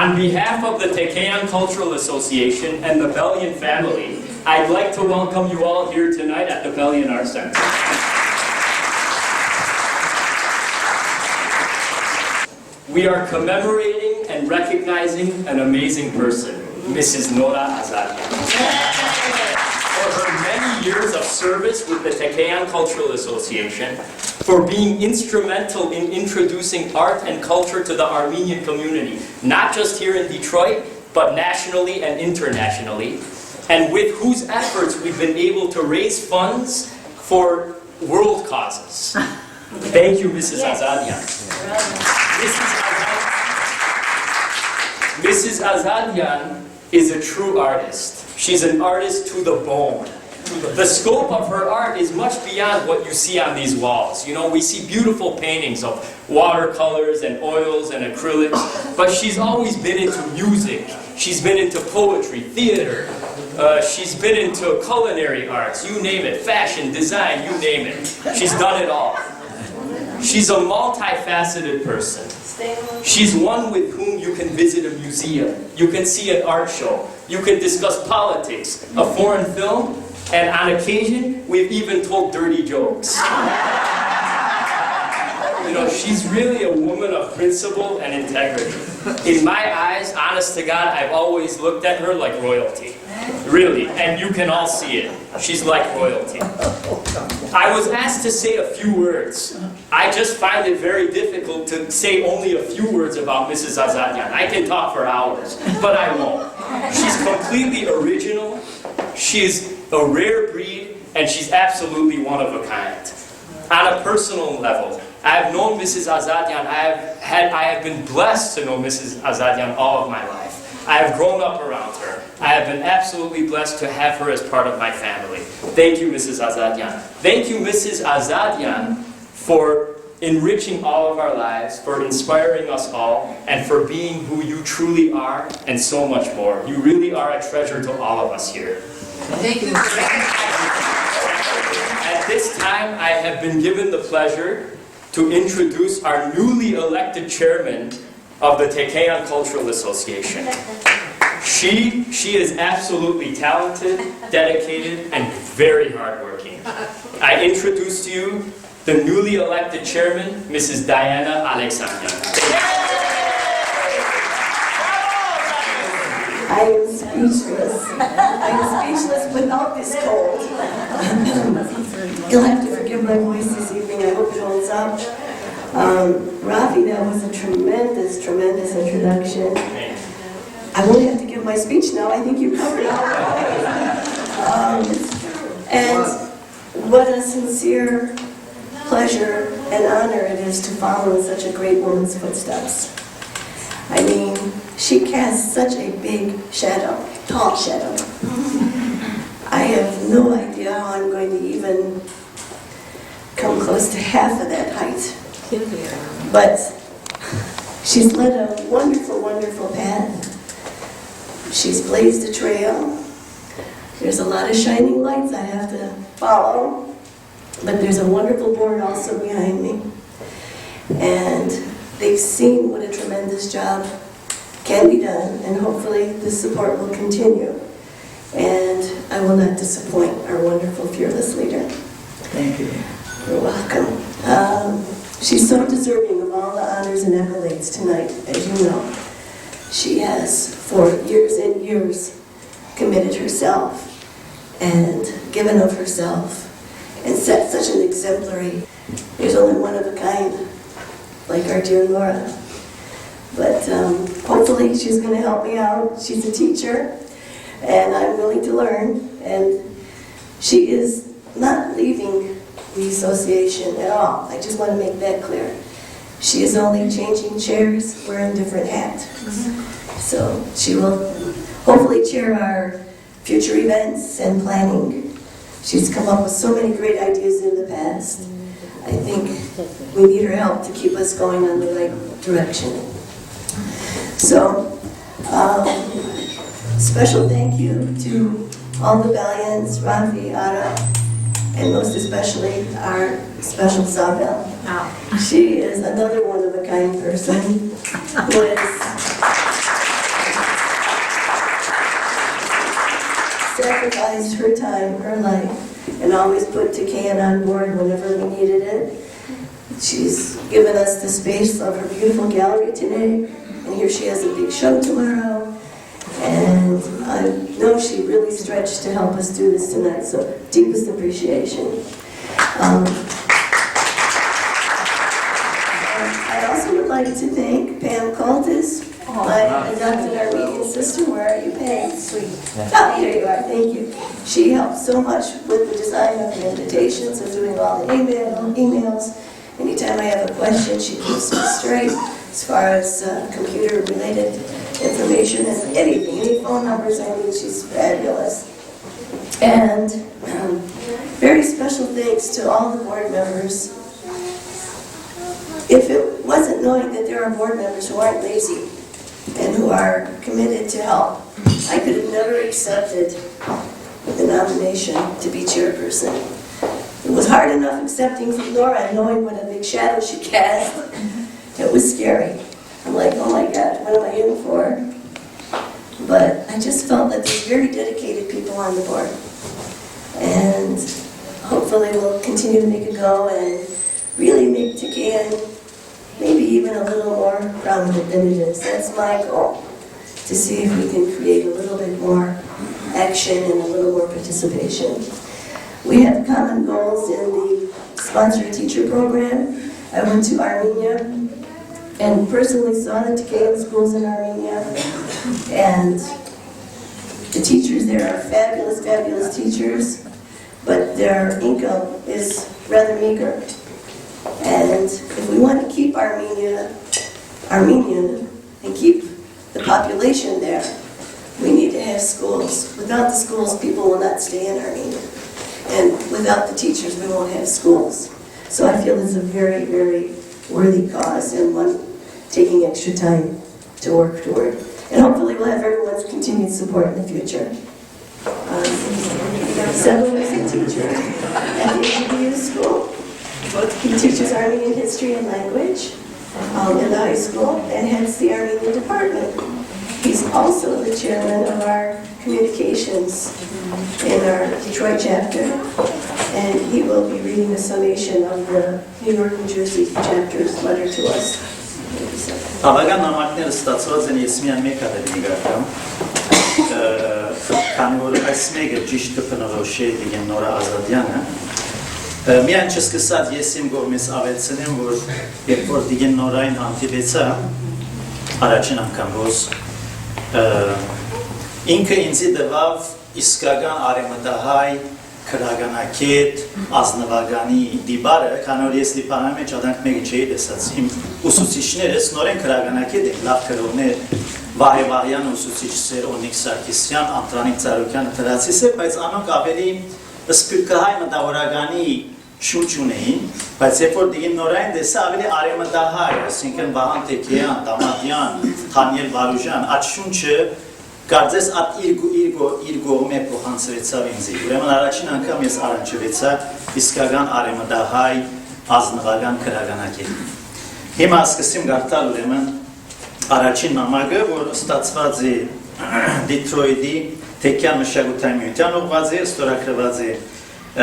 On behalf of the Tekean Cultural Association and the Bellion family, I'd like to welcome you all here tonight at the Bellion Arts Center. We are commemorating and recognizing an amazing person, Mrs. Nora Azadian. For her many years of service with the Tekean Cultural Association, for being instrumental in introducing art and culture to the Armenian community, not just here in Detroit, but nationally and internationally, and with whose efforts we've been able to raise funds for world causes. Thank you, Mrs. Azadian. Mrs. Azadian is a true artist. She's an artist to the bone. The scope of her art is much beyond what you see on these walls. You know, we see beautiful paintings of watercolors and oils and acrylics, but she's always been into music. She's been into poetry, theater. She's been into culinary arts, you name it, fashion, design, you name it. She's done it all. She's a multifaceted person. She's one with whom you can visit a museum, you can see an art show, you can discuss politics, a foreign film, and on occasion, we've even told dirty jokes. You know, she's really a woman of principle and integrity. In my eyes, honest to God, I've always looked at her like royalty. Really, and you can all see it. She's like royalty. I was asked to say a few words. I just find it very difficult to say only a few words about Mrs. Azadian. I can talk for hours, but I won't. She's completely original. She's a rare breed, and she's absolutely one of a kind. On a personal level, I've known Mrs. Azadian. I have been blessed to know Mrs. Azadian all of my life. I have grown up around her. I have been absolutely blessed to have her as part of my family. Thank you, Mrs. Azadian. Thank you, Mrs. Azadian, for enriching all of our lives, for inspiring us all, and for being who you truly are, and so much more. You really are a treasure to all of us here. Thank you. At this time, I have been given the pleasure to introduce our newly elected chairman of the Tekean Cultural Association. She is absolutely talented, dedicated, and very hardworking. I introduce to you the newly elected chairman, Mrs. Diana Alexandria. I am speechless. I am speechless without this cold. You'll have to forgive my voice this evening. I hope it holds up. Rafi, that was a tremendous, tremendous introduction. I won't have to give my speech now. I think you covered it all. And what a sincere pleasure and honor it is to follow in such a great woman's footsteps. I mean, she casts such a big shadow, tall shadow. I have no idea how I'm going to even come close to half of that height. But she's led a wonderful, wonderful path. She's blazed a trail. There's a lot of shining lights I have to follow, but there's a wonderful board also behind me. And they've seen what a tremendous job can be done, and hopefully this support will continue. And I will not disappoint our wonderful, fearless leader. Thank you. You're welcome. She's so deserving of all the honors and accolades tonight, as you know. She has, for years and years, committed herself and given of herself and set such an exemplary, there's only one of a kind, like our dear Nora. But hopefully she's going to help me out. She's a teacher, and I'm willing to learn. And she is not leaving the association at all. I just want to make that clear. She is only changing chairs, wearing different hats. So she will hopefully chair our future events and planning. She's come up with so many great ideas in the past. I think we need her help to keep us going in the right direction. So, special thank you to all the Bellions, Rafi, Ara, and most especially our special Zabel. She is another one-of-a-kind person who is utilized her time, her life, and always put Takayan on board whenever we needed it. She's given us the space of her beautiful gallery today, and here she has a big show tomorrow. And I know she really stretched to help us do this tonight, so deepest appreciation. I also would like to thank Pam Cultis, my adopted Armenian sister. Where are you, Pam? Sweet. Oh, here you are. Thank you. She helped so much with the design of the invitations and doing all the emails. Anytime I have a question, she keeps me straight as far as computer-related information and anything, any phone numbers I need. She's fabulous. And very special thanks to all the board members. If it wasn't knowing that there are board members who aren't lazy and who are committed to help, I could have never accepted the nomination to be chairperson. It was hard enough accepting from Nora and knowing what a big shadow she cast. It was scary. I'm like, oh my God, what am I in for? But I just felt that there's very dedicated people on the board. And hopefully we'll continue to make a go and really make Takayan maybe even a little more prominent than it is. That's my goal, to see if we can create a little bit more action and a little more participation. We have common goals in the Sponsored Teacher Program. I went to Armenia and personally saw the Takayan schools in Armenia. And the teachers there are fabulous, fabulous teachers, but their income is rather meager. And if we want to keep Armenian and keep the population there, we need to have schools. Without the schools, people will not stay in Armenia. And without the teachers, we won't have schools. So I feel it's a very, very worthy cause and one taking extra time to work toward. And hopefully we'll have everyone's continued support in the future. Several years a teacher at the ABU school. He teaches Armenian history and language in the high school and heads the Armenian department. He's also the chairman of our communications in our Detroit chapter, and he will be reading a summation of the New York, New Jersey chapter's letter to us. Հավական նամակները ստացված են ես միան մեկ հատ եմ քանի որ այս մեկը ճիշտ կփնորոշի դիգեն Նորա Ազադյանը միան չսկսած ես իմ կողմից ավելցնեմ որ երբ որ դիգեն Նորային հանդիպեցա առաջին անգամ ոս ինքը ինձի տվավ իսկական արեմտահայ քրագանակետ ազնվագանի դիբարը քանի որ ես լիբանանի մեջ արանք մեկը չէի տեսած իմ ուսուցիչներս նորեն քրագանակետ են լավ քրոներ Վահե Վահյան ուսուցիչներ Օնիկ Սարգսյան Անտրանիկ Ծառուկյանը դրացիս է բայց անոնք ավելի սփյուռքահայ մտավորականի շուրջ ունեին բայց երբ որ դիգին Նորային տեսա ավելի արեմտահայ այսինքն Վահան Տեկեյան Դամատյան Թանիել Վարուժան այդ շունչը Կարծես at իր կողմը փոխանցվեցավ ինձ։ Ուրեմն առաջին անգամ ես առնչվեցա իսկական արեմտահայ ազնվական քրագանակի։ Հիմա սկսեմ գարտալ ուրեմն առաջին նամակը, որ ստացված է Դիթրոյթի Տեկյան մշակութային միության ուղղված է, ստորագրված է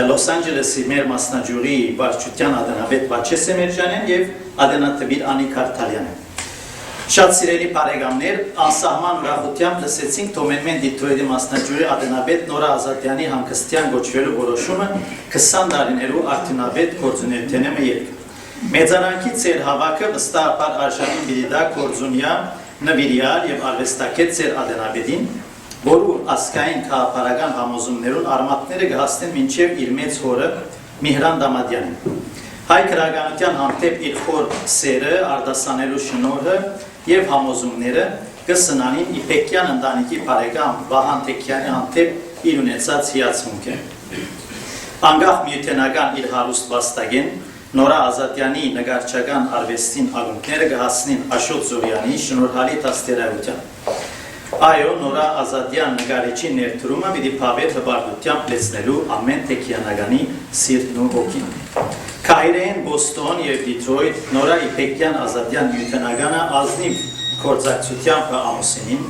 Լոս Անջելեսի մեր մասնաճյուղի վարչության ադենաբեդ Վաչե Սեմերջյանեն եւ ադենատվիր Անի Քարթալյանեն։ Շատ սիրելի բարեկամներ, անսահման ուրախությամբ լսեցինք Թոմենմեն Դիթրոյթի մասնաճյուղի ադենաբեդ Նորա Ազատյանի հանգստյան գոչվելու որոշումը 20 տարիներու արդյունավետ գործունեութենը ելք։ Մեծարանքի ծեր հավաքը վստահաբար արժանի բիդա գործունյա նվիրյալ եւ արվեստակետ ծեր ադենաբեդին, որու ասկային քաղաքական համոզումներուն արմատները կհասնեն մինչև իր մեծ հորը Միհրան Դամատյանին։ Հայ քրագանության հանդեպ իր խոր սերը, արդասանելու շնորհը եւ համոզումները կսնանին Իպեկյան ընտանիքի բարեկամ Վահան Տեկյանի հանդեպ իր ունեցած հիացմունքը։ Անկախ միութենական իր հարուստ վաստակեն Նորա Ազատյանի նկարչական արվեստին ակունքները կհասնին Աշոտ Զորյանի շնորհալի դաստիարակության։ Այո, Նորա Ազատյան նկարիչի ներդրումը պիտի փավեր հպարտությամբ լեցնելու ամեն տեկյանագանի սիրտն ու հոգին։ Քայրեն, Բոստոն եւ Դիթրոյթ Նորա Իպեկյան Ազատյան միութենականը ազնիվ գործակցությամբ ամուսինին,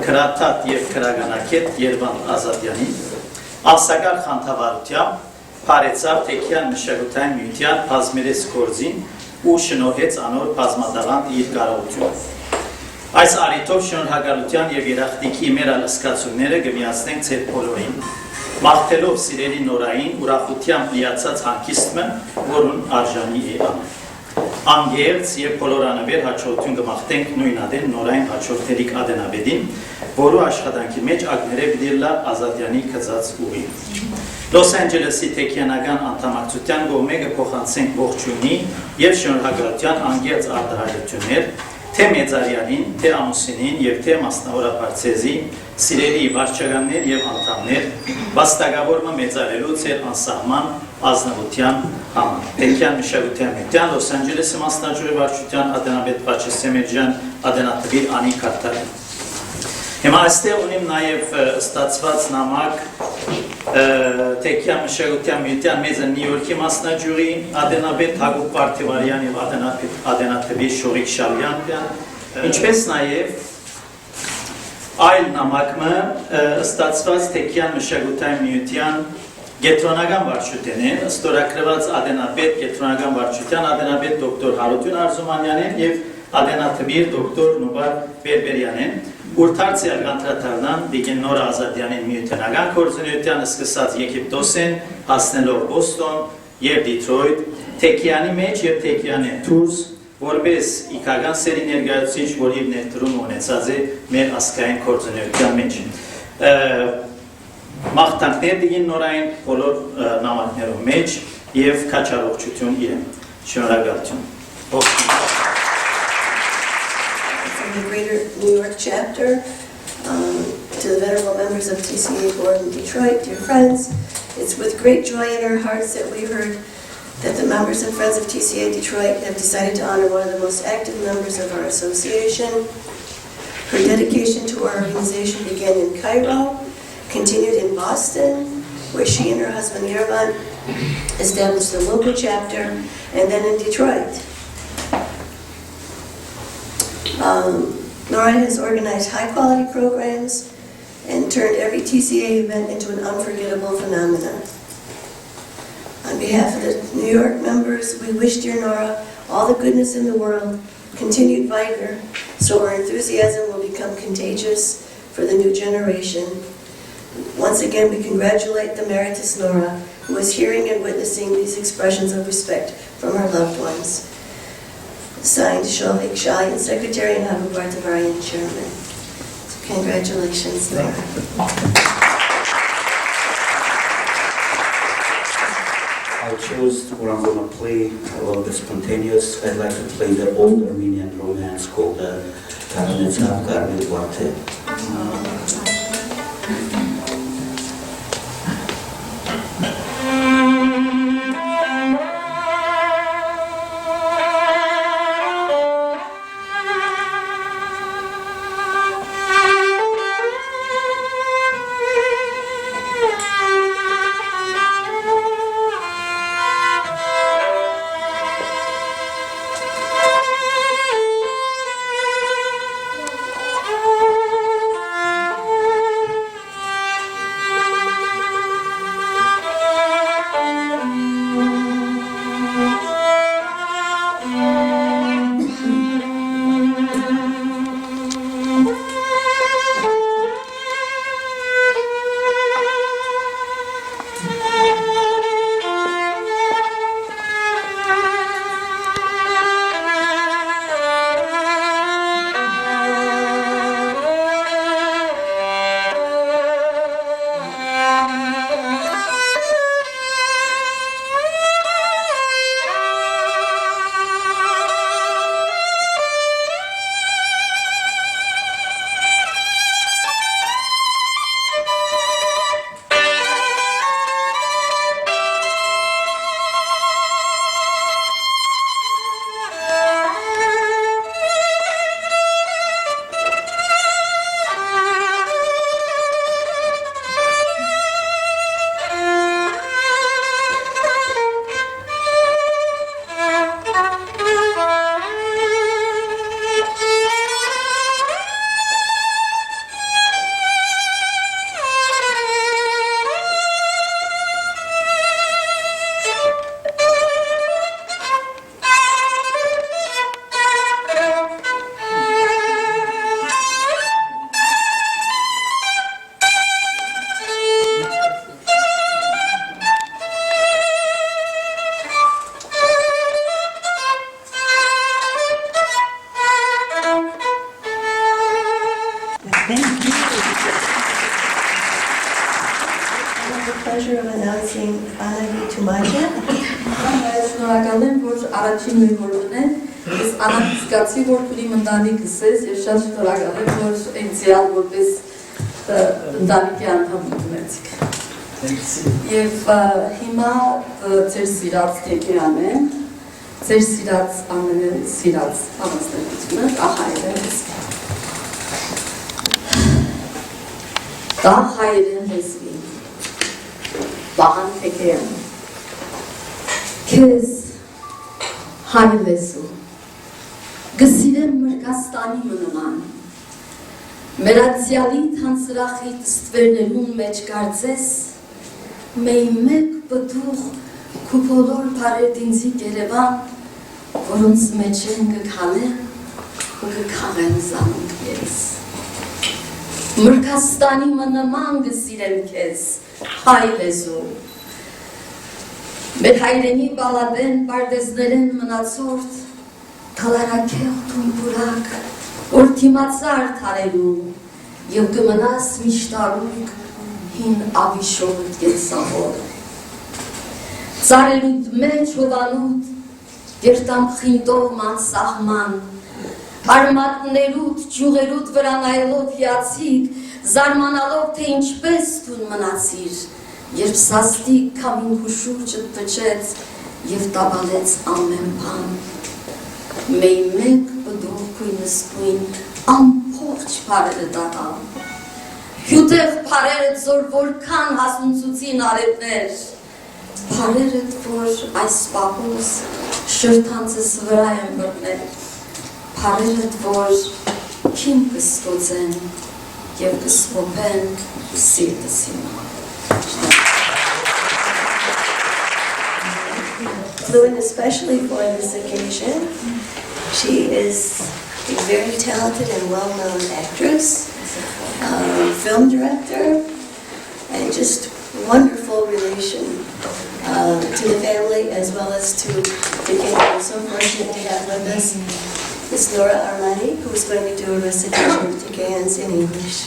քրաթատ եւ քրագանակետ Երվանդ Ազատյանին, Ամսական խանդավառությամբ Փարեցավ Թեքյան մշակութային միության բազմերես գործին ու շնորհեց անոր բազմադավանդ իր կարողությունը։ Այս առիթով շնորհակալության եւ երախտիկի մեր ալսկացությունները կմիացնենք ձեր բոլորին, մաղթելով սիրելի Նորային ուրախությամբ լիացած հանգիստը, որուն արժանի է ան։ Անգերց եւ բոլորանավեր հաջորդություն կմաղթենք նույն ադեն Նորային հաջորդելիք ադենաբեդին, որու աշխատանքի մեջ ակները դիլլա Ազատյանի կծած ուղի։ Լոս Անջելեսի Թեքյանական անդամակցության կողմը կփոխանցենք ողջույնի եւ շնորհակալության անգերց արտահայտություններ թե Մեծարյանին, թե Ամուսինին եւ թե մասնավորապարցեզի սիրելի վարչականներ եւ անդամներ վաստակավորումը մեծարելու ծեր անսահման ազնվության համար։ Թեքյան մշակութային միության Լոս Անջելեսի մասնաճյուղի վարչության ադենաբեդ Պաչեսեմեջյան ադենատվիր Անի Կարտարյան։ Հիմա այստեղ ունիմ նաև ստացված նամակ Թեքյան մշակութային միության մեծը Նյու Յորքի մասնաճյուղի ադենաբեդ Հակոբ Պարթիվարյան եւ ադենատվի Շորիկ Շալյանյան, ինչպես նաև այլ նամակը ստացված Թեքյան մշակութային միության Գետրոնական վարչութենեն, ստորագրված ադենաբեդ Գետրոնական վարչության ադենաբեդ դոկտոր Հարություն Արզումանյանեն եւ ադենատվիր դոկտոր Նուբար Բերբերյանեն, Ուրթարցիալ կանտրատարնան դիգեն Նորա Ազադյանին միութենական կորձունյության սկսած Եգիպտոսեն, հասնելով Բոստոն և Դիթրոյթ, Թեքյանի մեջ և Թեքյանի թուրս, որպես իքական սերի ներգայացիչ, որ իր ներդրում ունեցած է մեր ասկային կորձունյության մեջ։ Մաղթանքներ դիգեն Նորային բոլոր նամակներում մեջ և կաչարողջություն իրեն։ Շնորհակալություն։ The Greater New York chapter, to the venerable members of TCA Board in Detroit, dear friends, it's with great joy in our hearts that we heard that the members and friends of TCA Detroit have decided to honor one of the most active members of our association. Her dedication to our organization began in Cairo, continued in Boston, where she and her husband Yervan established the local chapter, and then in Detroit. Nora has organized high-quality programs and turned every TCA event into an unforgettable phenomenon. On behalf of the New York members, we wish dear Nora all the goodness in the world, continued vigor, so our enthusiasm will become contagious for the new generation. Once again, we congratulate the emeritus Nora, who is hearing and witnessing these expressions of respect from her loved ones. Signed, Sholik Shalian, Secretary, and Hava Bartavarian, Chairman. So congratulations, Nora. I chose what I'm going to play a little bit spontaneous. I'd like to play the old Armenian romance called Karanetsav Karmit Varte. Thank you. I have the pleasure of announcing Honorig to my Շնորհակալ եմ, որ առաջին նույնորն է, ես անանք զգացի, որ պրի մնդանիքս ես, և շատ շնորհակալ եմ, որ ինձիալ որպես ընտանիքի անդամ ունեցիք։ Եվ հիմա ձեր սիրած տեկեան է, ձեր սիրած ամենը սիրած համաստեղությունը, ահայրեն լեզվի։ Դա հայրեն լեզվի, բաղան տեկեան։ Քեզ հայ լեզու, գսիրեմ Մրկաստանի մնման, մերացյալի թանսրախի տստվերներուն մեջ կարծես, մեի մեկ պտուղ կուպոլոր պարերդինցի կերևան, որոնց մեջ են գքանեն ու գքաղեն զանունք ես։ Մրկաստանի մնման գսիրեմ քեզ հայ լեզու, մեր հայրենի բալադեն պարտեզներեն մնացորդ, թալարակեղ թունպուրակ, որ թիմացար թարելու, և կմնաս միշտարուկ հին ավիշորդ գեցավոր։ Ծարելուտ մեջ հովանուտ, գերտամբ խինտով ման սահման, արմատներուտ, ճյուղերուտ վրանայելով հիացիկ, զարմանալով, թե ինչպես թուն մնացիր, երբ սաստիկ կամին հուշուրջը տճեց և տաբալեց ամեն բան։ Մեի մեկ բդող կույնս կույն ամփողջ պարերը դաղալ։ Հյութեղ պարերդ զոր որքան հասունցուցին արետներ, պարերդ որ այս պապուս շրթանցս վրա են բրնել, պարերդ որ քին կստոծեն և կսպոպեն սիրտս հիմա։ Fluent especially for this occasion. She is a very talented and well-known actress, film director, and just wonderful relation to the family as well as to the king. I'm so fortunate to have with us Miss Nora Azadian, who is going to do a recitation of Tikans in English.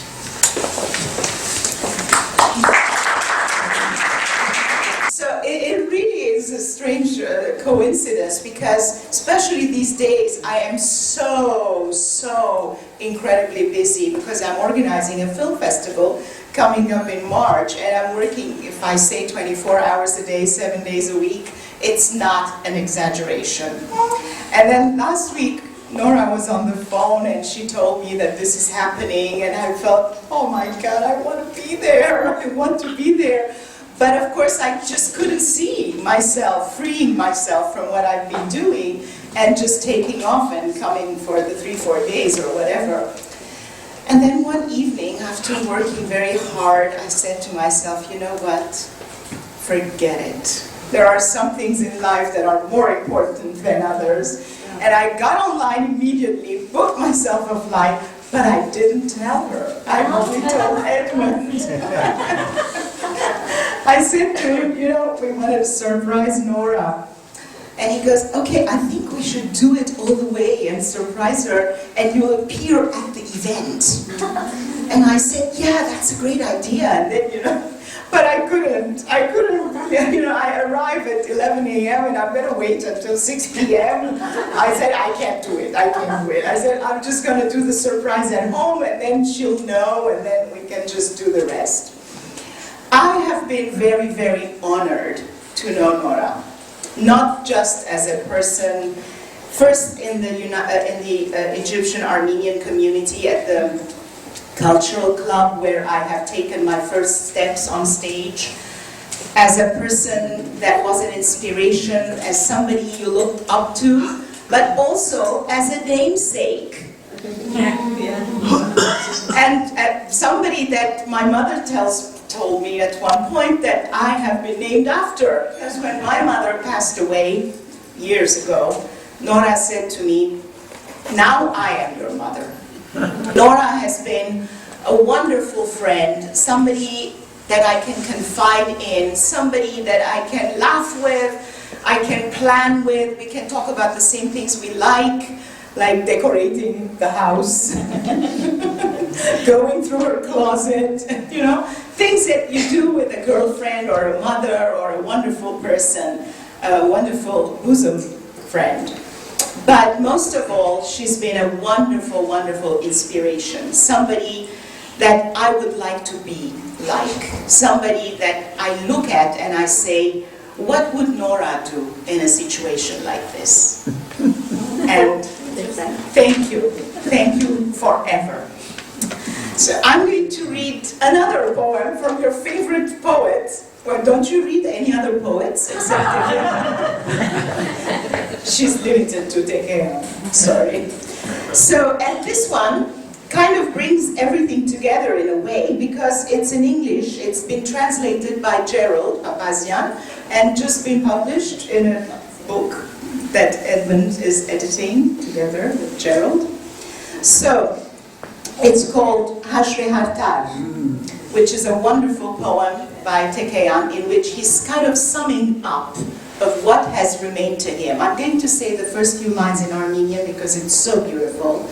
So it really is a strange coincidence because especially these days I am so incredibly busy because I'm organizing a film festival coming up in March and I'm working, if I say 24 hours a day, 7 days a week, it's not an exaggeration. And then last week Nora was on the phone and she told me that this is happening and I felt, oh my God, I want to be there, I want to be there. But of course, I just couldn't see myself, freeing myself from what I've been doing and just taking off and coming for the 3-4 days or whatever. And then one evening, after working very hard, I said to myself, you know what? Forget it. There are some things in life that are more important than others. And I got online immediately, booked myself a flight, but I didn't tell her. I only told Edmund. I said to him, you know, we wanted to surprise Nora. And he goes, okay, I think we should do it all the way and surprise her and you'll appear at the event. And I said, yeah, that's a great idea. And then, you know, but I couldn't, you know, I arrive at 11 a.m. and I'm going to wait until 6 p.m. I said, I can't do it. I said, I'm just going to do the surprise at home and then she'll know and then we can just do the rest. I have been very honored to know Nora, not just as a person, first in the Egyptian Armenian community at the cultural club where I have taken my first steps on stage, as a person that was an inspiration, as somebody you looked up to, but also as a namesake. And somebody that my mother told me at one point that I have been named after. Because when my mother passed away years ago, Nora said to me, now I am your mother. Nora has been a wonderful friend, somebody that I can confide in, somebody that I can laugh with, I can plan with, we can talk about the same things we like decorating the house. going through her closet, you know, things that you do with a girlfriend or a mother or a wonderful person, a wonderful bosom friend. But most of all, she's been a wonderful, wonderful inspiration. Somebody that I would like to be like. Somebody that I look at and I say, what would Nora do in a situation like this? And thank you forever. So I'm going to read another poem from your favorite poet. Well, don't you read any other poets except Tekeyan? She's limited to Tekeyan, sorry. So, and this one kind of brings everything together in a way because it's in English. It's been translated by Gerald Papazian and just been published in a book that Edmund is editing together with Gerald. So, it's called Hashre Hartar, which is a wonderful poem by Tekeyan in which he's kind of summing up of what has remained to him. I'm going to say the first few lines in Armenian because it's so beautiful,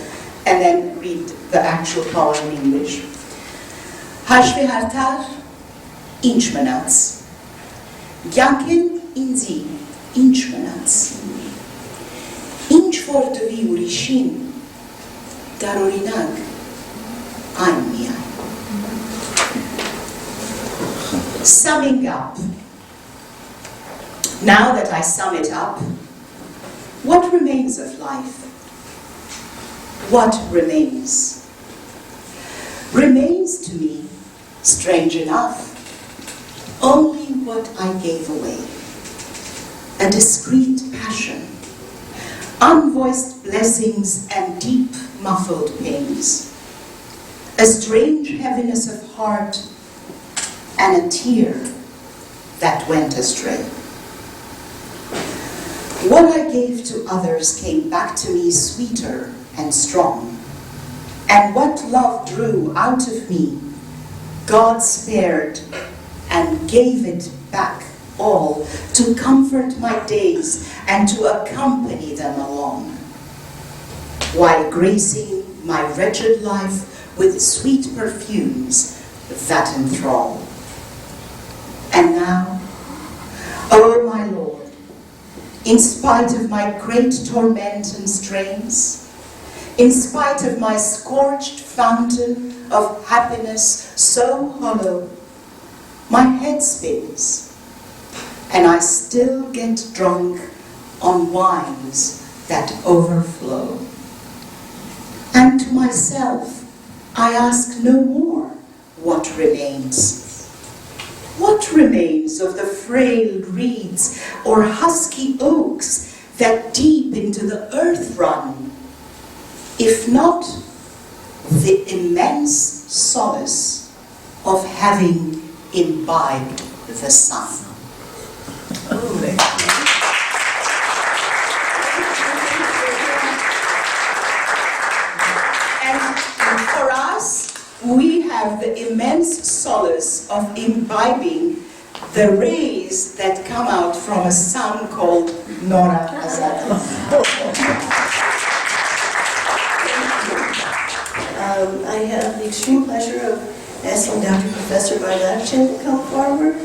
and then read the actual poem in English. Hashve hartar, inch mnats. Gyanken inzi, inch mnats. Inch vor dvi urishin, darorinag, ein mian. Summing up. Now that I sum it up, what remains of life? What remains? Remains to me, strange enough, only what I gave away. A discreet passion, unvoiced blessings and deep muffled pains, a strange heaviness of heart, and a tear that went astray. What I gave to others came back to me sweeter and strong, and what love drew out of me, God spared and gave it back all to comfort my days and to accompany them along, while gracing my wretched life with sweet perfumes that enthrall. And now, oh my Lord, in spite of my great torment and strains, in spite of my scorched fountain of happiness so hollow, my head spins, and I still get drunk on wines that overflow. And to myself, I ask no more what remains. What remains of the frail reeds or husky oaks that deep into the earth run, if not the immense solace of having imbibed the sun? And for us, we have the immense solace of imbibing the rays that come out from a sun called Nora Azadian. I have the extreme pleasure of asking Dr. Professor Bardakchin to come forward.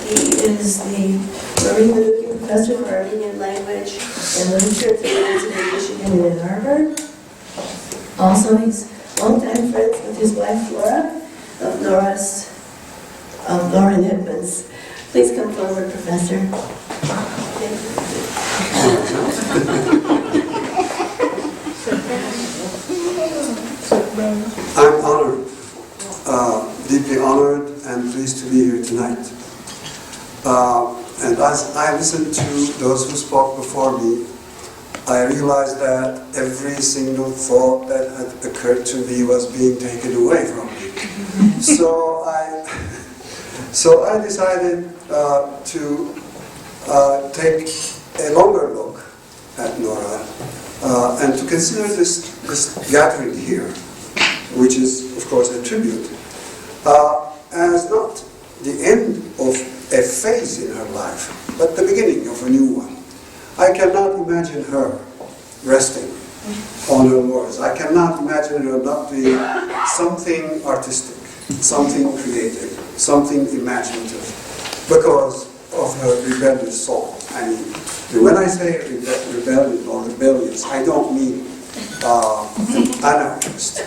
He is the Marine Manukian Professor for Armenian Language and Literature at the University of Michigan in Ann Arbor. Also, he's longtime friends with his wife Flora of Nora and Edmonds. Please come forward, Professor. I'm honored, deeply honored and pleased to be here tonight. And as I listened to those who spoke before me, I realized that every single thought that had occurred to me was being taken away from me. So I decided to take a longer look at Nora and to consider this gathering here, which is, of course, a tribute, as not the end of a phase in her life, but the beginning of a new one. I cannot imagine her resting on her laurels. I cannot imagine her not being something artistic, something creative, something imaginative, because of her rebellious soul. I mean, when I say rebellion or rebellious, I don't mean an anarchist,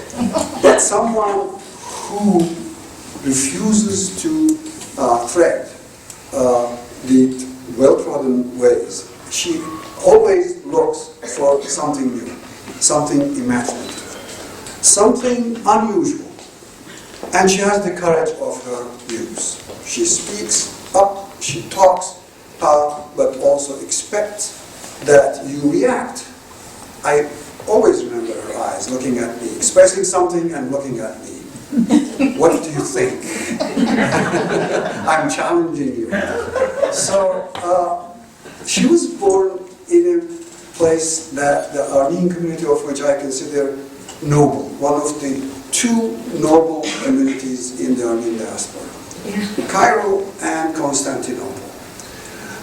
but someone who refuses to tread the well-trodden ways. She always looks for something new, something imaginative, something unusual, and she has the courage of her views. She speaks up, she talks, but also expects that you react. I always remember her eyes looking at me, expressing something and looking at me. What do you think? I'm challenging you. So she was born in a place that the Armenian community, of which I consider noble, one of the two noble communities in the Armenian diaspora, Cairo and Constantinople.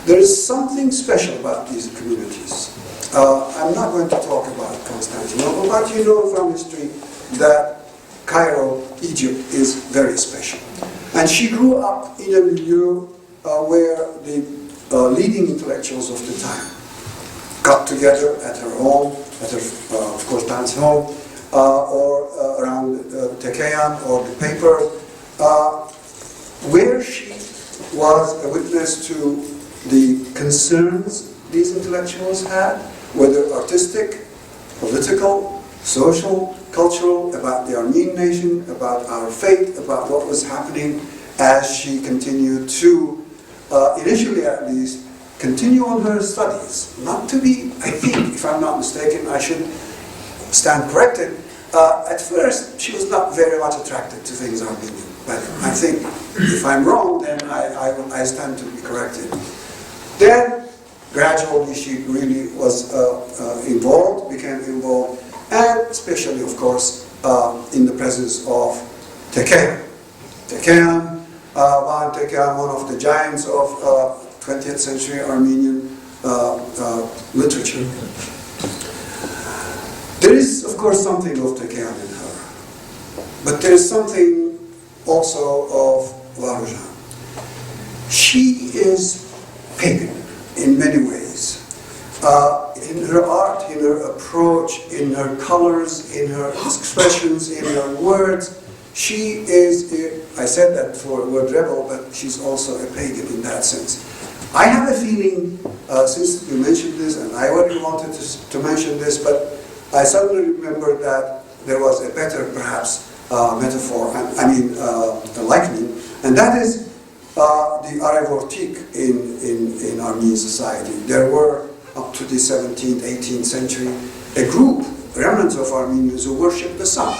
There is something special about these communities. I'm not going to talk about Constantinople, but you know from history that Cairo, Egypt, is very special. And she grew up in a milieu where the leading intellectuals of the time got together at her home, at her, of course, parents' home, or around Tekeyan or the paper, where she was a witness to the concerns these intellectuals had, whether artistic, political, social, cultural, about the Armenian nation, about our fate, about what was happening as she continued to, initially at least, continue on her studies. Not to be, I think, if I'm not mistaken, I should stand corrected, at first she was not very much attracted to things Armenian. But I think, if I'm wrong, then I stand to be corrected. Then, gradually, she really was involved, became involved, and especially, of course, in the presence of Tekeyan. Tekeyan, one of the giants of 20th century Armenian literature. There is, of course, something of Tekeyan in her, but there is something also of Varujan. She is pagan in many ways. In her art, in her approach, in her colors, in her expressions, in her words, she is, I said that for the word rebel, but she's also a pagan in that sense. I have a feeling, since you mentioned this, and I already wanted to mention this, but I suddenly remembered that there was a better, perhaps, metaphor, a likening, and that is the Arevortik in Armenian society. There were, up to the 17th, 18th century, a group, remnants of Armenians who worshipped the sun.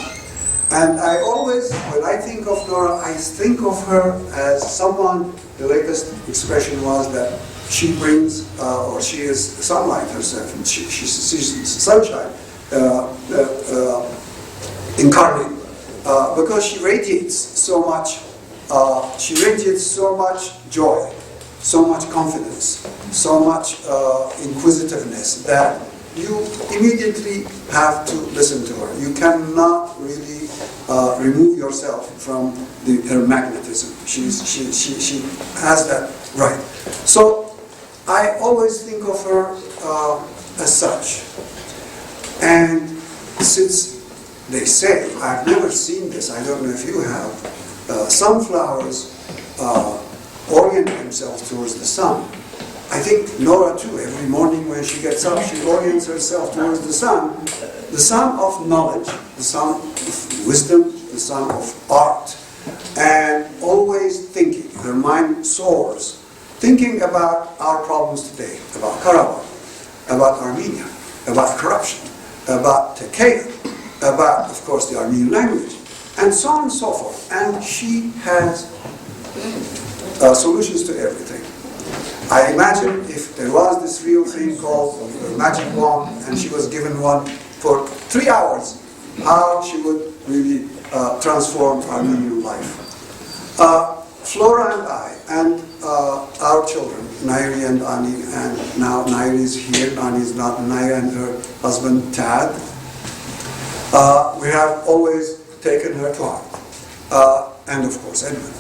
And I always, when I think of Nora, I think of her as someone, the latest expression was that she brings, or she is sunlight herself, and she's sunshine incarnate, because she radiates so much joy, so much confidence, so much inquisitiveness that you immediately have to listen to her. You cannot really remove yourself from her magnetism. She has that right. So I always think of her as such. And since they say, I've never seen this, I don't know if you have, sunflowers orient themselves towards the sun. I think Nora too, every morning when she gets up, she orients herself towards the sun of knowledge, the sun of wisdom, the sun of art, and always thinking. Her mind soars, thinking about our problems today, about Karabakh, about Armenia, about corruption, about Tekeyan, about, of course, the Armenian language, and so on and so forth. And she has solutions to everything. I imagine if there was this real thing called magic wand, and she was given one for 3 hours, how she would really transform Armenian life. Flora and I, and our children, Nairi and Ani, and now Nairi is here, Ani is not, Nairi and her husband Tad, we have always taken her to heart, and of course Edmund.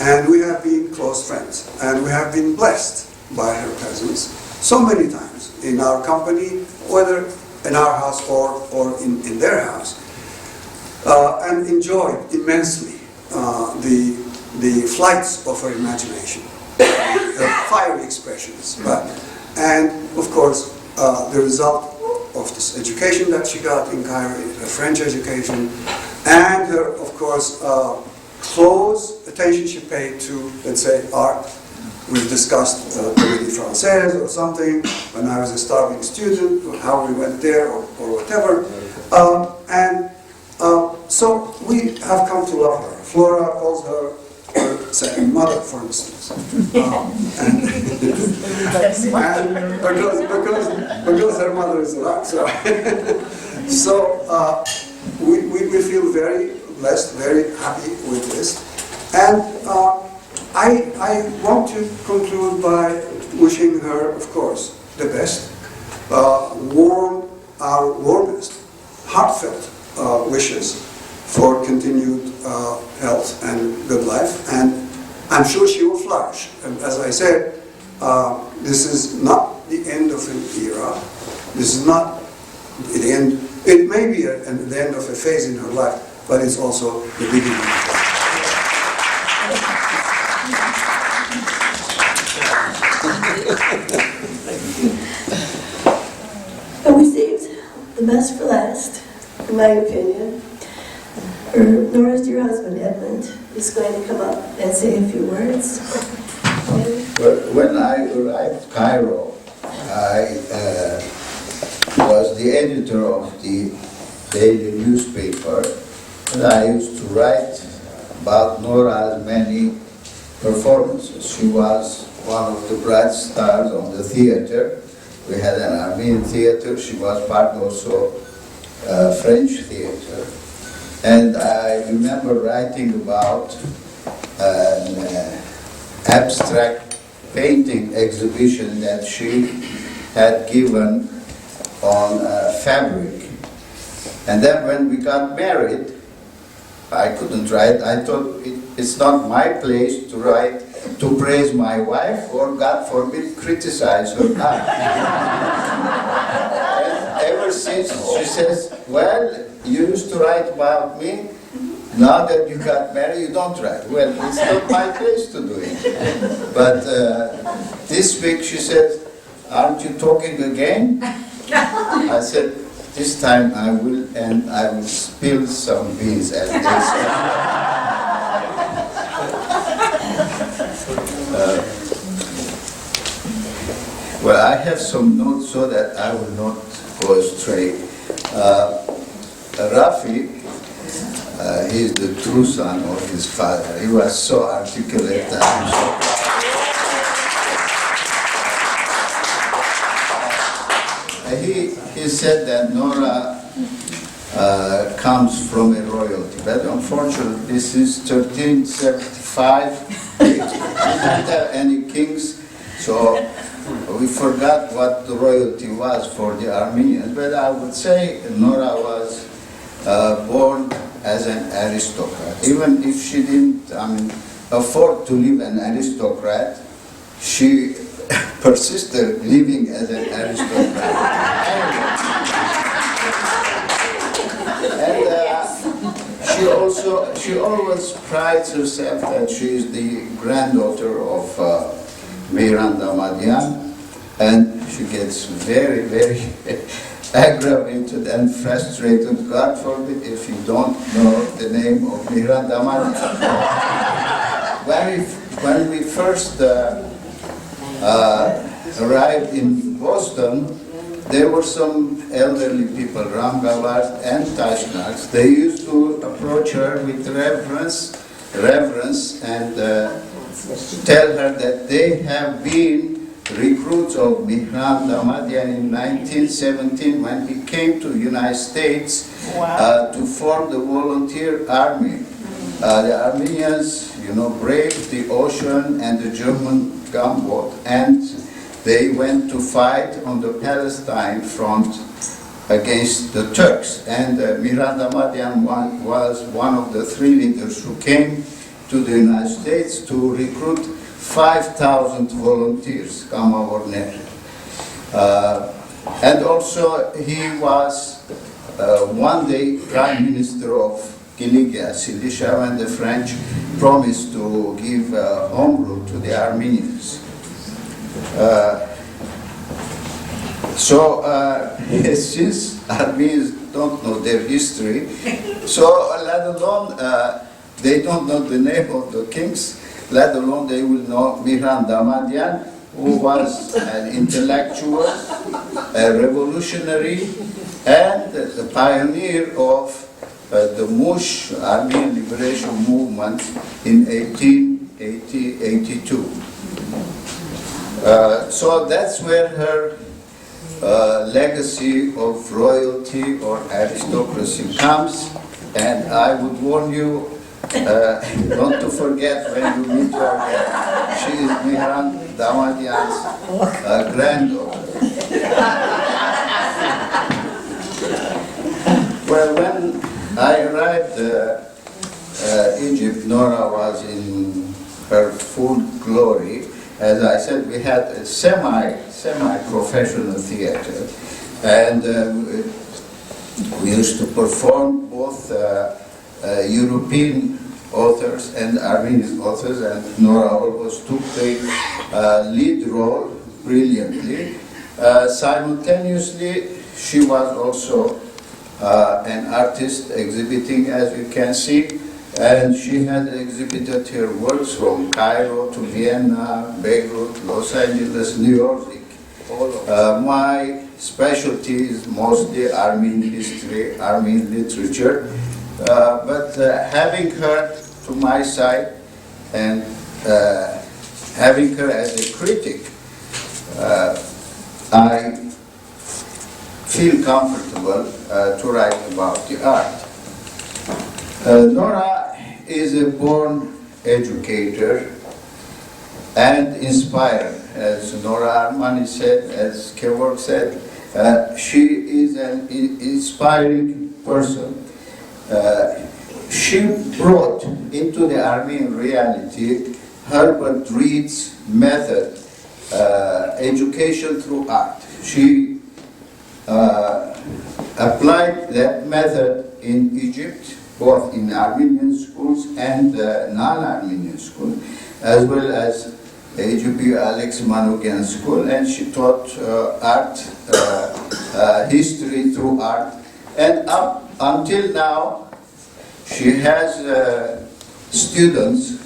And we have been close friends, and we have been blessed by her presence so many times in our company, whether in our house or in their house, and enjoyed immensely the flights of her imagination, her fiery expressions, and of course the result of this education that she got in Cairo, her French education, and her, of course, close attention she paid to, let's say, art. We've discussed Comédie Française or something when I was a starving student, or how we went there, or whatever. So we have come to love her. Flora calls her second mother, for instance. Because her mother is Iraq. So we feel very blessed, very happy with this. And I want to conclude by wishing her, of course, the best, our warmest, heartfelt wishes for continued health and good life. And I'm sure she will flourish. And as I said, this is not the end of an era. This is not the end. It may be the end of a phase in her life, but it's also the beginning of it. And we saved the best for last, in my opinion. Nora's dear husband, Edmund, is going to come up and say a few words. Well, when I arrived in Cairo, I was the editor of the daily newspaper, and I used to write about Nora's many performances. She was one of the bright stars on the theater. We had an Armenian theater. She was part also French theater. And I remember writing about an abstract painting exhibition that she had given on fabric. And then when we got married, I couldn't write. I thought it's not my place to write to praise my wife or, God forbid, criticize her art. And ever since she says, well, you used to write about me, now that you got married, you don't write. Well, it's not my place to do it. But this week she said, aren't you talking again? I said, this time I will, and I will spill some beans at this. Well, I have some notes so that I will not go astray. Rafi, he's the true son of his father. He was so articulate and he said that Nora comes from a royalty, but unfortunately this is 1375. We didn't have any kings, so we forgot what the royalty was for the Armenians. But I would say Nora was born as an aristocrat. Even if she didn't afford to live an aristocrat, she persisted living as an aristocrat. And she always prides herself that she is the granddaughter of Mehran Damadian, and she gets very, very aggravated and frustrated, God forbid, if you don't know the name of Mehran Damadian. When we first arrived in Boston, there were some elderly people, Ramgavard and Tashnaks. They used to approach her with reverence and tell her that they have been recruits of Mehran Damadian in 1917 when he came to the United States to form the volunteer army. The Armenians, braved the ocean and the German gunboat, and they went to fight on the Palestine front against the Turks. And Mihran Damadian was one of the 3 leaders who came to the United States to recruit 5,000 volunteers, Kama Warner. And also he was one day Prime Minister of Kilikia, Cilicia, when the French promised to give home rule to the Armenians. Since Armenians don't know their history, so let alone they don't know the name of the kings, let alone they will know Mihran Damadian, who was an intellectual, a revolutionary, and the pioneer of the Mush Armenian Liberation Movement in 1882. So that's where her legacy of royalty or aristocracy comes, and I would warn you not to forget when you meet her. She is Mihran Damadian's granddaughter. Well, when I arrived Egypt, Nora was in her full glory. As I said, we had a semi-professional theater, and we used to perform both European authors and Armenian authors, and Nora always took the lead role brilliantly. Simultaneously, she was also an artist exhibiting, as you can see, and she had exhibited her works from Cairo to Vienna, Beirut, Los Angeles, New York. My specialty is mostly Armenian history, Armenian literature, but having her to my side and having her as a critic, I feel comfortable to write about the art. Nora is a born educator and inspirer. As Nora Armani said, as Kevork said, she is an inspiring person. She brought into the Armenian reality Herbert Reed's method, education through art. She applied that method in Egypt, both in Armenian schools and non-Armenian schools, as well as AGP Alex Manukyan School, and she taught art, history through art. And up until now, she has students.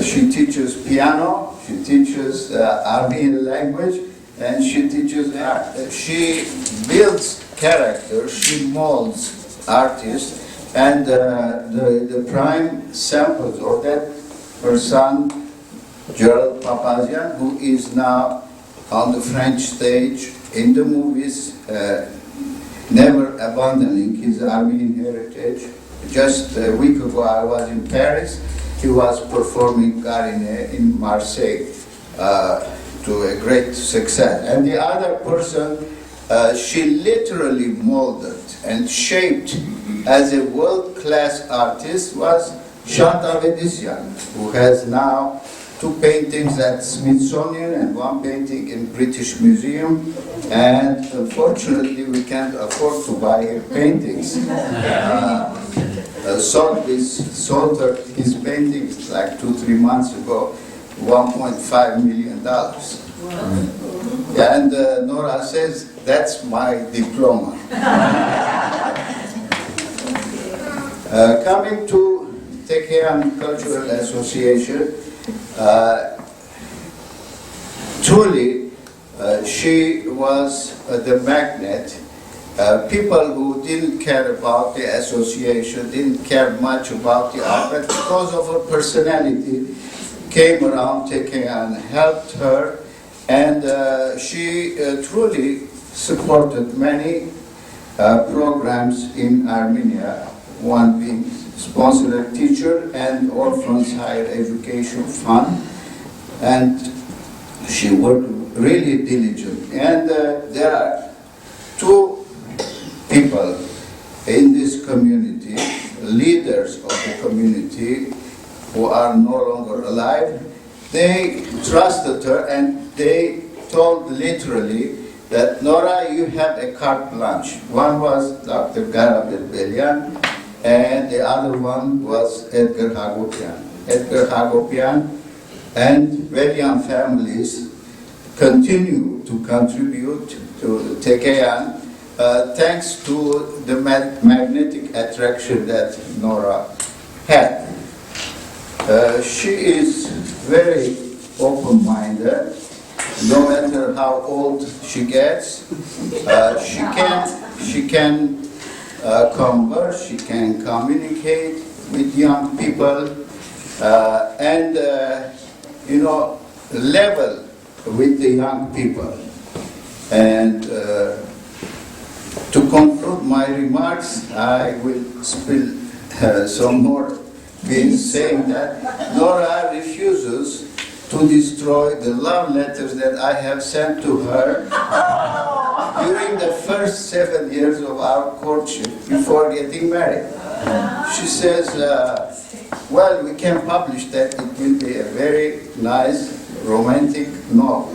She teaches piano, she teaches Armenian language, and she teaches art. She builds characters, she molds artists, and the prime samples of that, her son, Gerald Papazian, who is now on the French stage in the movies, never abandoning his Armenian heritage. Just a week ago I was in Paris. He was performing Garine in Marseille to a great success. And the other person she literally molded and shaped as a world-class artist was Chantal Vedisian, who has now 2 paintings at Smithsonian and 1 painting in British Museum, and unfortunately we can't afford to buy her paintings. Sold his paintings like 2-3 months ago, $1.5 million. And Nora says, that's my diploma. Coming to Tekeyan Cultural Association, truly she was the magnet. People who didn't care about the association, didn't care much about the art, but because of her personality, came around Tekeyan, helped her, and she truly supported many programs in Armenia, one being Sponsored Teacher and Orphans Higher Education Fund, and she worked really diligent. And there are 2 people in this community, leaders of the community who are no longer alive, they trusted her and they told literally that, Nora, you have a carte blanche. One was Dr. Garabet-Belyan and the other one was Edgar Hagopian. Edgar Hagopian and Belyan families continue to contribute to Tekeyan thanks to the magnetic attraction that Nora had. She is very open-minded. No matter how old she gets, she can converse, she can communicate with young people, and level with the young people. And to conclude my remarks, I will spill some more beans, saying that Nora refuses to destroy the love letters that I have sent to her during the first 7 years of our courtship before getting married. She says, well, we can publish that, it will be a very nice romantic novel.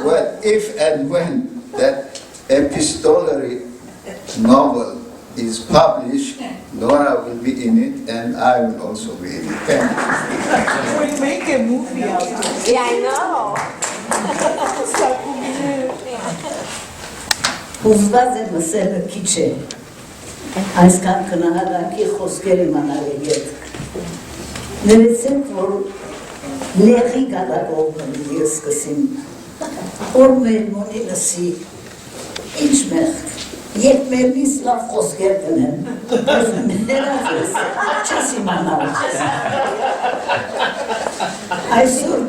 Well, if and when that epistolary novel is published, Nora will be in it and I will also be in it. Thank you. We make a movie out of it. Yeah, I know. Հուզված է մսելը քիչ է, այսքան քնահատանքի խոսքեր իմանալ է ետք։ Ներեցեք, որ նեղի գադակով ես սկսին, որ մեր մոնի լսի, ինչ մեղք, երբ մերնից լավ խոսքեր կնեմ, ներած ես, չես իմանալ։ Այսօր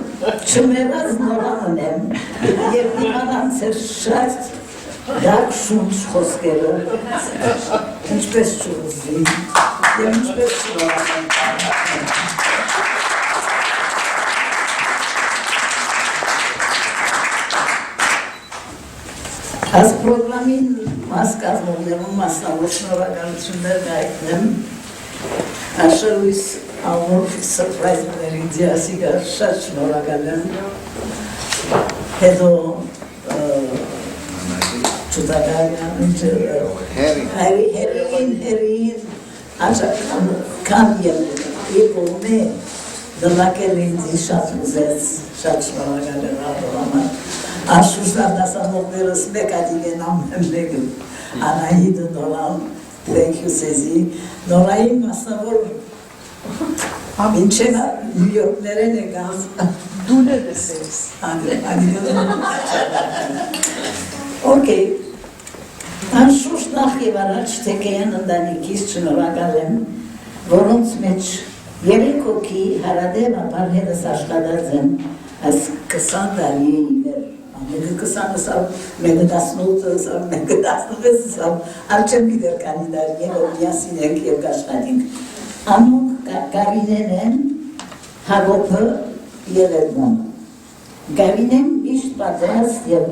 չմերած նորան ունեմ, երբ իմանան ծեր շատ Dark շունչ խոսքերը, ինչպես չուզի, և ինչպես չվարան։ Այս պրոգրամին մաս կազմողներում մասնավոր շնորհակալություններ գայտնեմ, Աշելույս ամորֆիկ սրպրայզների դիասիգա շատ շնորհակալ եմ, հետո Հերին, կան եպում է, դլակել ինձի շատ ուզեց, շատ շնորհակալ եմ ապրոհամար։ Աշուշտար դասանողներս մեկ ադիգեն ամեն մեկը, Անահիդը Նորան, thank you Սեզի, Նորային մասնավոր, ինչեն Նյու Յորքներեն է գազ, դուն է դեսես, Okay, անշուշտ նախ և առաջ Թեքեյան ընտանիքից շնորհակալ եմ, որոնց մեջ 3 հոգի հարադեմ ապարհերս աշխատած են այս 20 տարի մեր, մեկը 20 սավ, մեկը 18 սավ, մեկը 16 սավ, արչեմ գիտեր կանի տարի և որ միասին ենք և կաշխատինք։ Անոնք Գարինեն են, Հագոպը և Էդմոնը։ Գարինեն միշտ պատրաստ և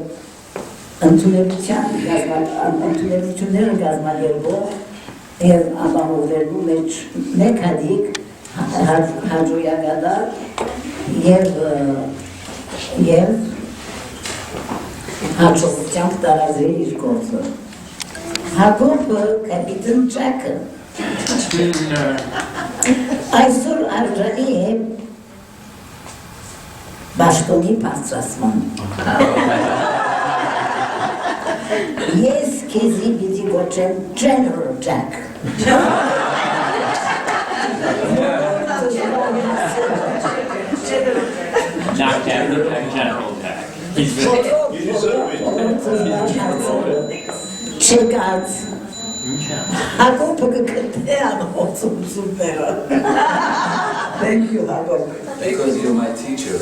ընդունելությունները գազմալերվող և ապահովելու մեջ մեկ հատիկ հաջոյագադար և հաջողությամբ տարազրի իր գործը։ Հագոպը կապիտան Ջակը այսօր արժանի է բաշտոնի բարձրացման։ Ես քեզի պիտի գոչեմ General Jack։ Not General Jack. He's Չեկած Հագոպը կգտնե անողցում սուպերը։ Thank you, Hagop. Because you're my teacher.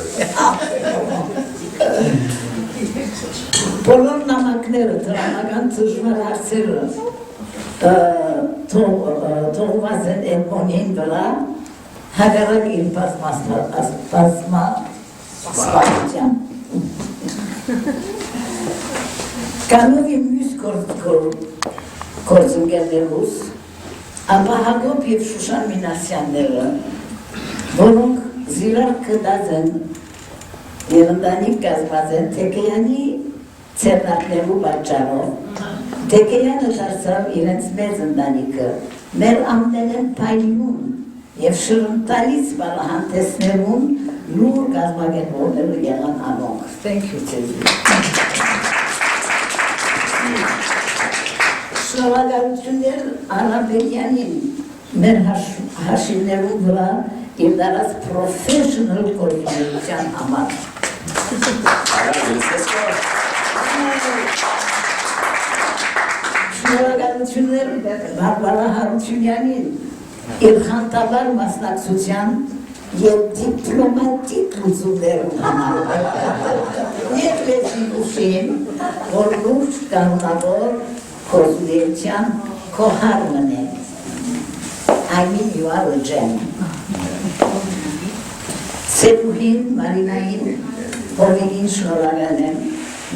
Բոլոր նամակները, դրամական ծժվար հարցերը թողված են Էդմոնին վրա, հագարակ իր բազմասպասության։ Կանովի մյուս գործընկերներուս, ապա Հակոբ և Շուշան Մինասյանները, որոնք զիրար կդած են և ընտանիք կազմած են Թեքեյանի ցերնակներու պատճառով, Թեքեյանը դարձավ իրենց մեծ ընտանիքը, մեր ամենեն փայլուն և շրմտալից բանահանտեսներուն լուր կազմակերպողները եղան անոնք։ Thank you, Tezi. Շնորհակալություններ Արաբելյանին մեր հաշիվներու վրա իր դարած professional կորիգանության համար։ Շնորհակալություններ Բարբարա Հարությունյանին իր խանդավառ մասնակցության և դիպլոմատիկ լուծումներու համար։ Եվ լեզվի ուշին, որ լուրջ կանոնավոր գործունեության քոհարմն է։ I mean you are a gem. Սերուհին Մարինային հովիգին շնորհակալ եմ։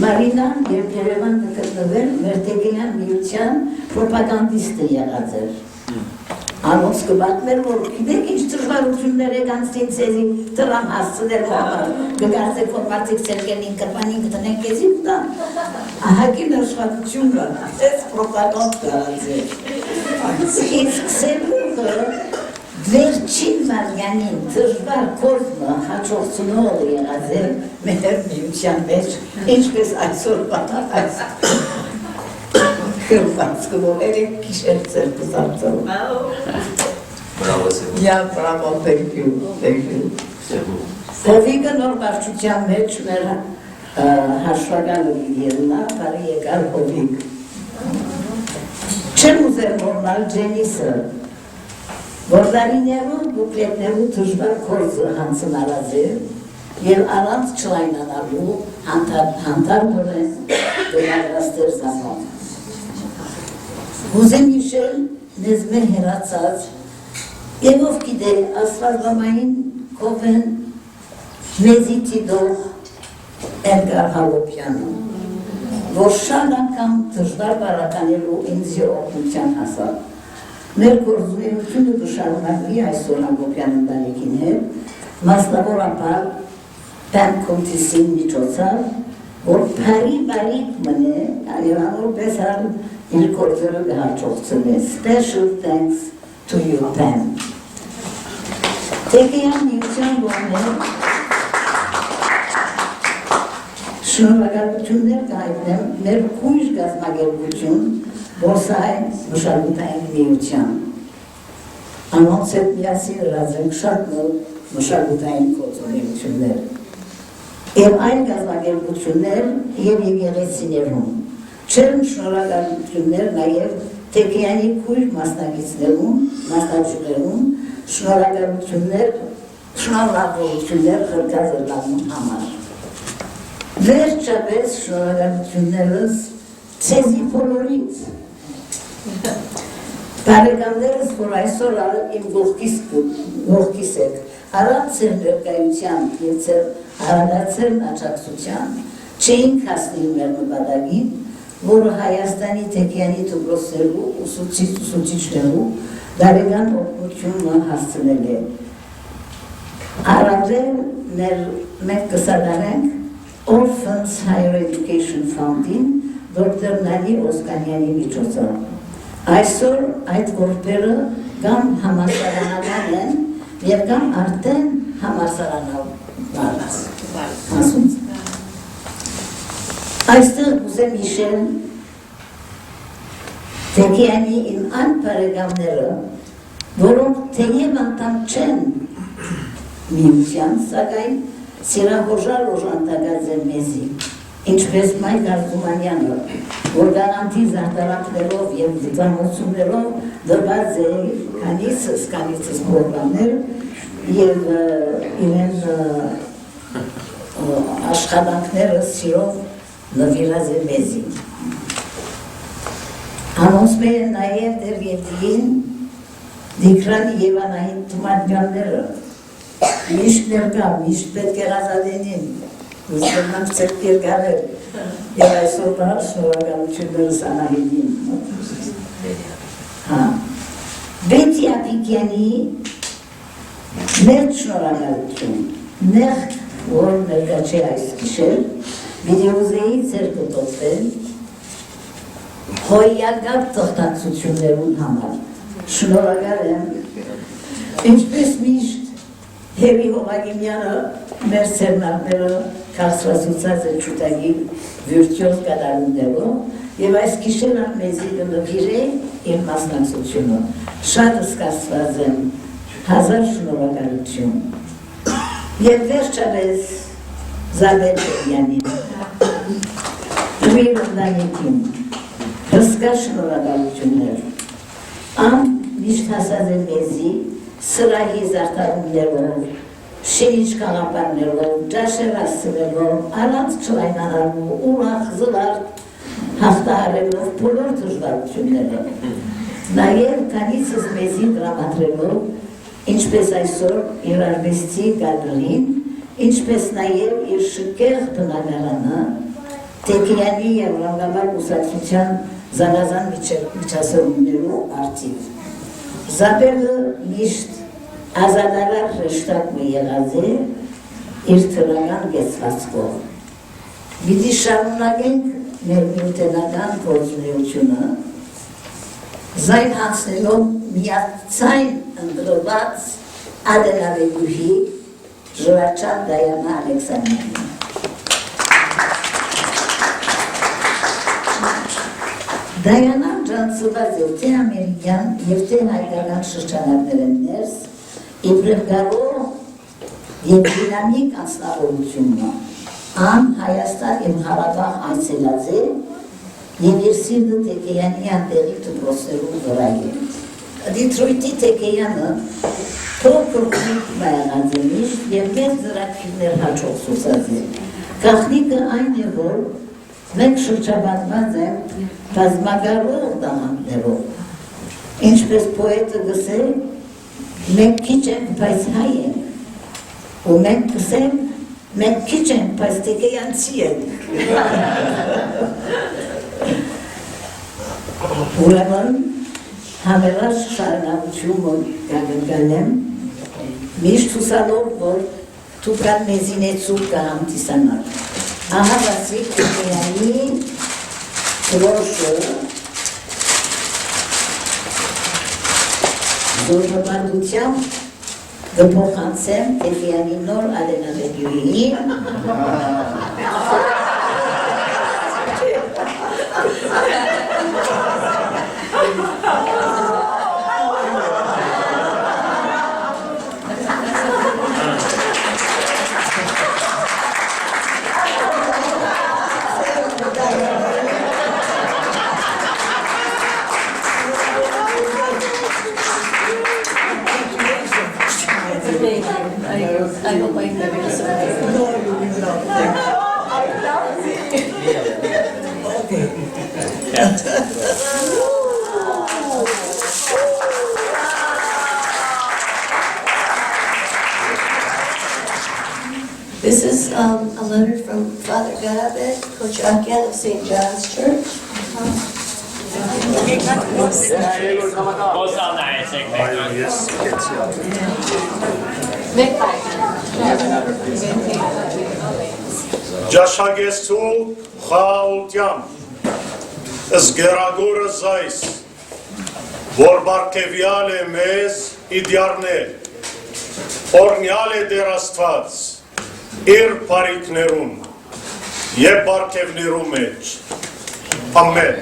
Մարինան և Երևան գտնվել մեր Թեքեյան միության պրոպագանդիստը եղած էր։ Անոնց կբատմեր, որ գիտեք ինչ դժվարություններ եկան Ցեզի դրամ հասցնելու համար, կգարձեք, որ մարդիկ ցերկենին կրպանին կտնեն կեզի ուտան։ Ահագին աշխատություն կա, այս պրոպագանդ կարած է։ Իսկ Սերուհը վերջին Մարյանին դժվար կորզմը հաջողությունով եղած է մեր միության մեջ, ինչպես այսօր այս Хрватского, Эрик Кишельцев писал. Bravo, Sebu. Yeah, bravo, thank you. Հովիգը նոր բարձության մեջ մեր հաշվագալը ելնա, բարի եկար հովիգ։ Չեմ ուզեր մորնալ Ջենիսը, որ դարիներու բուկլետներու դժվար կորձը հանցնարած է և առանց չլայնանալու հանդար մորեն դերագրաստեր զանոն։ Ուզեմ իշել մեզ մեր հերացած և ով գիտե ասվածվամային կովեն մեզի տիդող Էդգար Հալոպյանը, որ շան անգամ դժվար բարականելու ինձի օգնության հասավ։ Մեր գործունեությունը կշարունակվի այսօր Հալոպյան ընտանիքին հետ, մասնավորապես Պեն Կոնտիսին միջոցով, որ բարի մնե, և անորպես հալ իր գործերը կհաջողցն է։ Special thanks to you, Pam. Թեքեյան միության ողներ շնորհակալություններ կհայտնեմ մեր քույր գազམ་ագերբություն Բորսային մշակութային միության։ Անոնց հետ միասին ըրած ենք շատ նոր մշակութային գործունեություններ և այլ գազམ་ագերբություններ և եկեղեցիներում։ Չեմ շնորհակալություններ նաև Թեքեյանի քույր մասնակիցներուն շնորհակալություններ խրկազրդանուն համար։ Վերջապես շնորհակալություններս Ցեզի բոլորից։ Բարեկամներս, որ այսօր իմ գողքիս եք, առանց ձեր ներկայության և ձեր հարադարձել աջակցության չէինք հասնի մեր նպատակին, որը Հայաստանի Թեքեյանի դպրոցներու ուսուցիչներու դարեկան օգնությունը հասցնել է։ Առավել մենք կսադարենք Orphans Higher Education Fund-ին դոկտոր Նանի Օսկանյանի միջոցով։ Այսօր այդ գործերը կամ համալսարանական են և կամ արդեն համալսարանական։ Այստեղ ուզեմ իշել Թեքեյանի իմ այն բարեկամները, որոնք թեև անդամ չեն միության, սակայն սիրահորժար օժանդակած են մեզի, ինչպես Մայք Արզումանյանը, որ գարանտի զարդարանքներով և զանոցումներով դրված է քանիցս պրոգրամներ և իրեն աշխատանքները սիրով նվիրած է մեզի։ Անոնց մեր նաև դեր ետին դիկրանի և անահին թումանյանները, միշտ ներկա, միշտ պետք է Ազադենին, Ուզում ծեր կերգանել, և այսօր բար շնորհակալություններս Անահիտին։ Բետի Ատիկյանի մեծ շնորհակալություն, նեղ որ ներկա չէ այս գիշեր, վիդեոզեի ձեր կտոտվել, հոյակապ թղթակցություններուն համար, շնորհակալ եմ, ինչպես միշտ Հևի Հովագիմյանը մեր սերնարները քաղցրացուցած է չուտագի վիրտուոզ կատարումներով և այս գիշերը մեզի կնվիրե իր մասնակցությունը։ Շատ զգացված եմ, հազար շնորհակալություն։ Եվ վերջապես Զաբել Պերյանին, իր ընտանիքին, հսկա շնորհակալություններ։ Ամ միշտ հասած է մեզի սրահի զարդարումներով, շինիչ կաղապարներով, ջաշեր ասցնելով, առանց չլայնանալու, ուրախ, զվարթ, հաղթահարելով բոլոր դժվարությունները։ Նաև քանիցս մեզի դրամատրելով, ինչպես այսօր իր արվեստի գալերին, ինչպես նաև իր շքեղ բնակարանը, Տեկյանի և Ռանգաբար ուսակցության զանազան միջասերումներու արդիվ։ Զաբելը միշտ ազադարար հրեշտակ եղած է իր թրական գեցվածքով։ Պիտի շարունակենք մեր միութենական գործունեությունը, զայն հանցնելով միացայն ընդրված ադենավեգուհի ժրաչան Դայանա Ալեքսանյանին։ Դայանան ջանցված է թե ամերիկյան և թե հայկական շրջանակներեն ներս, իբրև գարող և դինամիկ անձնավորությունը, ան Հայաստան և Հարաբաղ այցելած է և իր սիրտը Տեկեյանի անտեղի դպրոցներում վրա է։ Դիթրոյթի Տեկեյանը փոքր եղած է միշտ և մեծ ծրագրեր հաջող ցուցած է։ Գաղտնիքը այն է, որ մենք շրջապատված ենք բազմագարող տաղանդներով, ինչպես պոետը գսել, մենք քիչ ենք, բայց հայ ենք, ու մենք գսել, մենք քիչ ենք, բայց տեկեյանցի ենք։ Ուրեմն համերաշխ շարունակություն կգնգանեմ, միշտ հուսալով, որ թուկան մեզինեցուկ կհամտիսանալ։ Ահա բացիկ Տեկեյանի Ռոշը զորժպանդությամբ գփոխանցեմ Տեկեյանի նոր ադենավեգյուհին I hope I never disappoint. No, you will not. I love it. This is a letter from Father Garabet, Kochakian of St. John's Church. Ջաշագեսու խաղաղությամբ զգերագորը զայս, որ բարգևյալ է մեզ իդյարներ, օրնյալ է դեր Աստված իր բարիքներուն և բարգևներու մեջ։ Ամեն։